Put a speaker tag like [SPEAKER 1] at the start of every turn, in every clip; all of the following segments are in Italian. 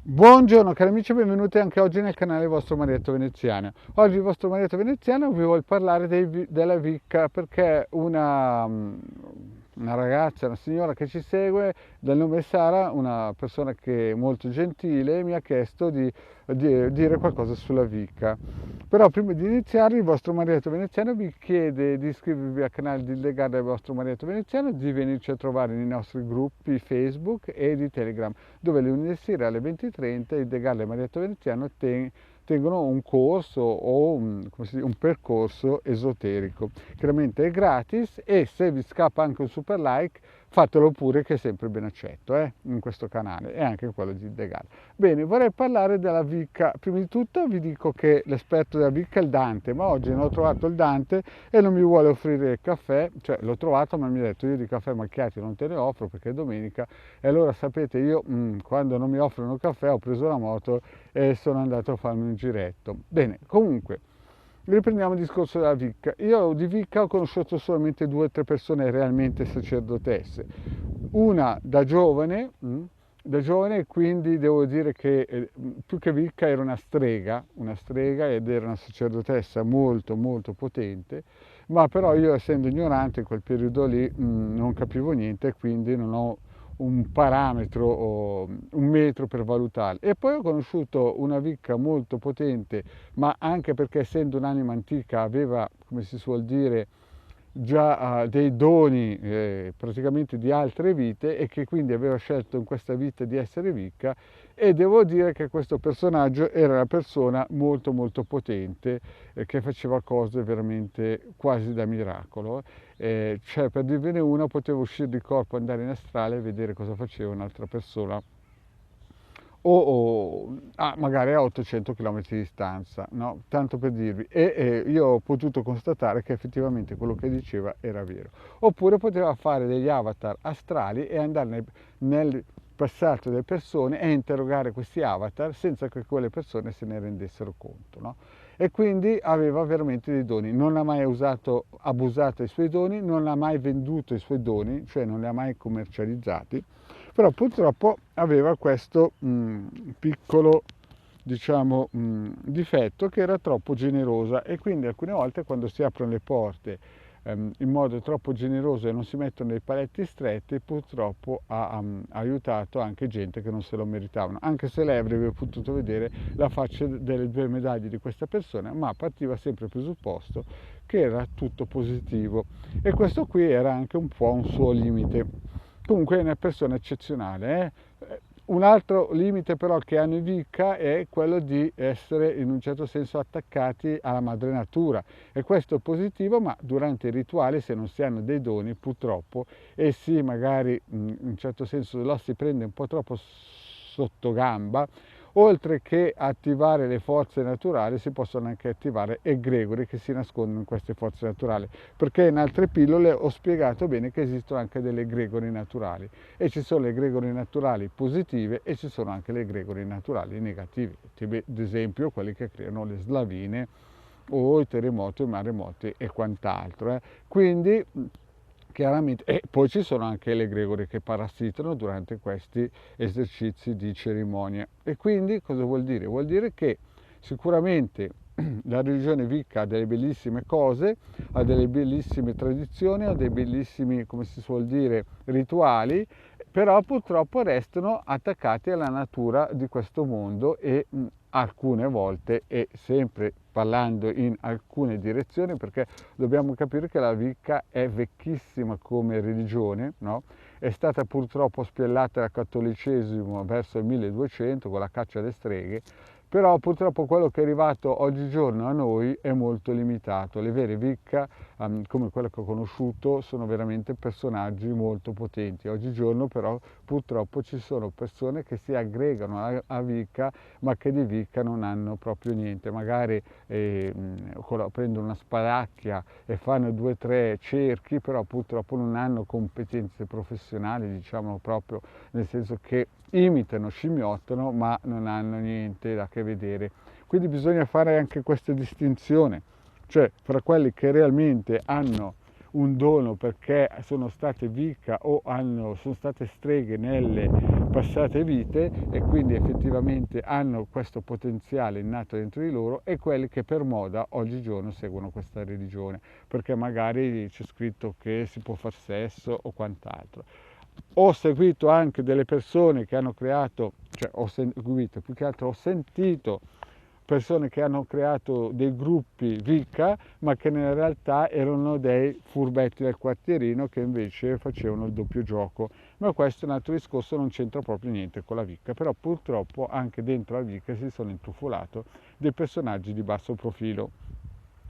[SPEAKER 1] Buongiorno cari amici, benvenuti anche oggi nel canale vostro Marietto Veneziano. Oggi il vostro Marietto Veneziano vi vuole parlare della Vicca perché una ragazza, una signora che ci segue dal nome Sara, una persona che è molto gentile, mi ha chiesto di dire qualcosa sulla Vicca. Però prima di iniziare il vostro Marietto Veneziano vi chiede di iscrivervi al canale di Legare del vostro Marietto Veneziano, di venirci a trovare nei nostri gruppi Facebook e di Telegram, dove le lunedì sera alle 20:30 il De Galla e Marietto Veneziano tengono un corso o un percorso esoterico. Chiaramente è gratis e se vi scappa anche un super like fatelo pure che è sempre ben accetto in questo canale e anche in quello di De Galla. Bene, vorrei parlare della Vicca. Prima di tutto vi dico che l'esperto della Vicca è il Dante, ma oggi non ho trovato il Dante e non mi vuole offrire il caffè, cioè l'ho trovato ma mi ha detto io di caffè macchiati non te ne offro perché è domenica e allora sapete io quando non mi offrono il caffè ho preso la moto e sono andato a farmi un giretto. Bene, comunque riprendiamo il discorso della Vicca. Io di Vicca ho conosciuto solamente 2 o 3 persone realmente sacerdotesse. Una da giovane quindi devo dire che più che Vicca era una strega ed era una sacerdotessa molto molto potente, ma però io essendo ignorante in quel periodo lì non capivo niente e quindi non ho un parametro o un metro per valutarli. E poi ho conosciuto una Vicca molto potente, ma anche perché essendo un'anima antica aveva, come si suol dire, già dei doni praticamente di altre vite e che quindi aveva scelto in questa vita di essere Vicca e devo dire che questo personaggio era una persona molto molto potente che faceva cose veramente quasi da miracolo. Cioè per dirvene una potevo uscire di corpo, andare in astrale e vedere cosa faceva un'altra persona magari a 800 km di distanza, no? Tanto per dirvi. Io ho potuto constatare che effettivamente quello che diceva era vero. Oppure poteva fare degli avatar astrali e andare nel passato delle persone e interrogare questi avatar senza che quelle persone se ne rendessero conto, no? E quindi aveva veramente dei doni, non ha mai abusato dei suoi doni, non ha mai venduto i suoi doni, cioè non li ha mai commercializzati, però purtroppo aveva questo piccolo diciamo, difetto che era troppo generosa e quindi alcune volte quando si aprono le porte in modo troppo generoso e non si mettono dei paletti stretti, purtroppo ha aiutato anche gente che non se lo meritavano, anche se lei avrebbe potuto vedere la faccia delle 2 medaglie di questa persona, ma partiva sempre il presupposto che era tutto positivo e questo qui era anche un po' un suo limite. Comunque è una persona eccezionale. Un altro limite però che hanno i Vicca è quello di essere in un certo senso attaccati alla madre natura e questo è positivo, ma durante i rituali se non si hanno dei doni purtroppo e si magari in un certo senso lo si prende un po' troppo sotto gamba, oltre che attivare le forze naturali si possono anche attivare egregori che si nascondono in queste forze naturali, perché in altre pillole ho spiegato bene che esistono anche delle egregori naturali e ci sono le egregori naturali positive e ci sono anche le egregori naturali negative, ad esempio quelli che creano le slavine o i terremoti, i maremoti e quant'altro. Quindi chiaramente, e poi ci sono anche le egregori che parassitano durante questi esercizi di cerimonia. E quindi cosa vuol dire? Vuol dire che sicuramente la religione Vicca ha delle bellissime cose, ha delle bellissime tradizioni, ha dei bellissimi, come si suol dire, rituali, però purtroppo restano attaccati alla natura di questo mondo e alcune volte e sempre parlando in alcune direzioni perché dobbiamo capire che la Vicca è vecchissima come religione, no? È stata purtroppo spiellata dal cattolicesimo verso il 1200 con la caccia alle streghe, però purtroppo quello che è arrivato oggigiorno a noi è molto limitato. Le vere Vicca, come quelle che ho conosciuto, sono veramente personaggi molto potenti. Oggigiorno però purtroppo ci sono persone che si aggregano a Vicca ma che di Vicca non hanno proprio niente. Magari prendono una spadacchia e fanno 2 o 3 cerchi, però purtroppo non hanno competenze professionali, diciamo proprio, nel senso che imitano, scimmiottano, ma non hanno niente da che vedere. Quindi bisogna fare anche questa distinzione, cioè fra quelli che realmente hanno un dono perché sono state Wicca o sono state streghe nelle passate vite e quindi effettivamente hanno questo potenziale innato dentro di loro, e quelli che per moda oggigiorno seguono questa religione, perché magari c'è scritto che si può far sesso o quant'altro. Ho seguito anche delle persone che hanno creato, cioè ho seguito, più che altro ho sentito persone che hanno creato dei gruppi Wicca, ma che nella realtà erano dei furbetti del quartierino che invece facevano il doppio gioco. Ma questo è un altro discorso, non c'entra proprio niente con la Wicca, però purtroppo anche dentro la Wicca si sono intrufolato dei personaggi di basso profilo.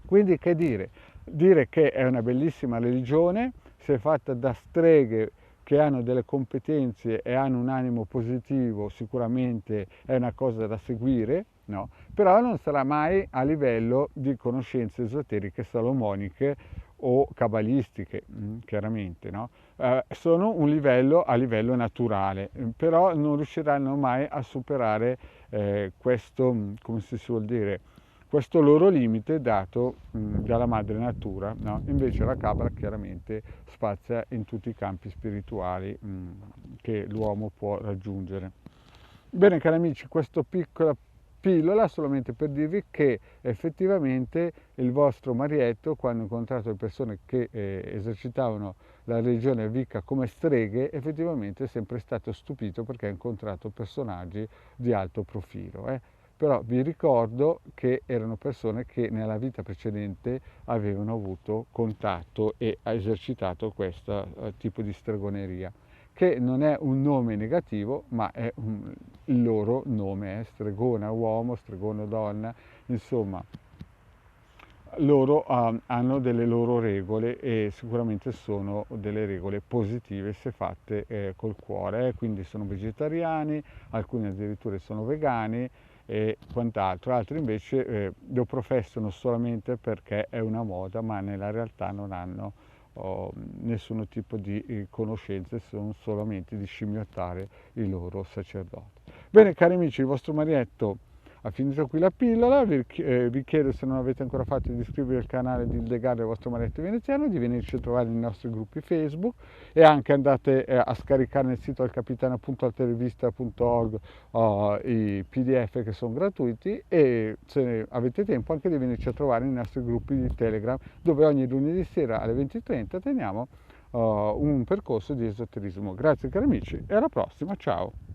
[SPEAKER 1] Quindi che dire? Dire che è una bellissima religione, se fatta da streghe che hanno delle competenze e hanno un animo positivo, sicuramente è una cosa da seguire, no? Però non sarà mai a livello di conoscenze esoteriche salomoniche o cabalistiche, chiaramente, no? Sono un livello a livello naturale, però non riusciranno mai a superare questo, come si suol dire, questo loro limite dato dalla madre natura, no? Invece la Cabala chiaramente spazia in tutti i campi spirituali che l'uomo può raggiungere. Bene cari amici, questa piccola pillola solamente per dirvi che effettivamente il vostro Marietto, quando ha incontrato le persone che esercitavano la religione Wicca come streghe, effettivamente è sempre stato stupito perché ha incontrato personaggi di alto profilo. Però vi ricordo che erano persone che nella vita precedente avevano avuto contatto e ha esercitato questo tipo di stregoneria, che non è un nome negativo, ma è il loro nome, stregona uomo, stregona donna, insomma, loro hanno delle loro regole e sicuramente sono delle regole positive se fatte col cuore, quindi sono vegetariani, alcuni addirittura sono vegani e quant'altro, altri invece lo professano solamente perché è una moda, ma nella realtà non hanno nessun tipo di conoscenze, sono solamente di scimmiottare i loro sacerdoti. Bene cari amici, il vostro Marietto ha finito qui la pillola, vi chiedo, se non avete ancora fatto, di iscrivervi al canale di Ildegard del vostro Marietto Veneziano, di venirci a trovare nei nostri gruppi Facebook e anche andate a scaricare nel sito alcapitano.altervista.org i PDF che sono gratuiti, e se avete tempo anche di venirci a trovare nei nostri gruppi di Telegram, dove ogni lunedì sera alle 20:30 teniamo un percorso di esoterismo. Grazie cari amici e alla prossima, ciao!